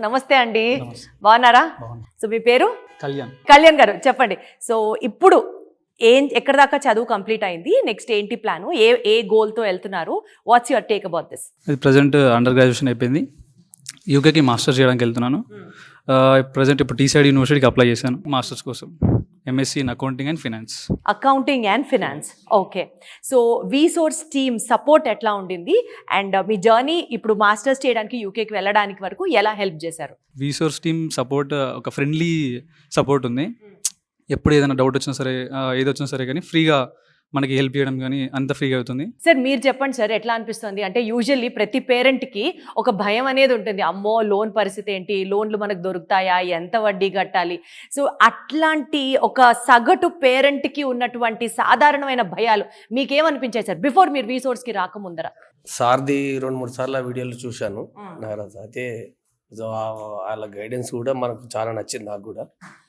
నమస్తే అండి. నమస్తే. బాగున్నారా? బాగున్నా. సో మీ పేరు? కళ్యాణ్. కళ్యాణ్ గారు చెప్పండి. సో ఇప్పుడు ఎక్కడ దాకా చదువు కంప్లీట్ అయింది? నెక్స్ట్ ఏంటి ప్లాను? ఏ గోల్తో వెళ్తున్నారు? What's your take about this? ఇది ప్రజెంట్ అండర్ గ్రాడ్యుయేషన్ అయిపోయింది. యూకేకి మాస్టర్స్ చేయడానికి వెళ్తున్నాను. ప్రజెంట్ ఇప్పుడు టీసైడ్ యూనివర్సిటీకి అప్లై చేశాను మాస్టర్స్ కోసం. MSc in accounting and finance. Accounting and finance. Okay. So వీసోర్స్ team support ఎట్లా ఉండింది? అండ్ మీ జర్నీ ఇప్పుడు మాస్టర్స్ చేయడానికి యూకేకి వెళ్ళడానికి వరకు ఎలా హెల్ప్ చేశారు? వీసోర్స్ టీమ్ సపోర్ట్ ఒక ఫ్రెండ్లీ సపోర్ట్ ఉంది. ఎప్పుడు ఏదైనా డౌట్ వచ్చినా సరే, ఏది వచ్చినా సరే కానీ ఫ్రీగా మనకి హెల్ప్ చేయడం కానీ అంత ఫ్రీగా అవుతుంది. సార్ మీరు చెప్పండి సార్, ఎట్లా అనిపిస్తుంది? అంటే యూజువల్లీ ప్రతి పేరెంట్కి ఒక భయం అనేది ఉంటుంది. అమ్మో లోన్ పరిస్థితి ఏంటి, లోన్లు మనకు దొరుకుతాయా, ఎంత వడ్డీ కట్టాలి. సో అట్లాంటి ఒక సగటు పేరెంట్కి ఉన్నటువంటి సాధారణమైన భయాలు మీకేమనిపించాయి సార్ బిఫోర్ మీరు వీసోర్స్కి రాకముందర? సార్ది 2-3 సార్లు వీడియోలు చూశాను నాగరాజు. అయితే వాళ్ళ గైడెన్స్ కూడా మనకు చాలా నచ్చింది నాకు కూడా.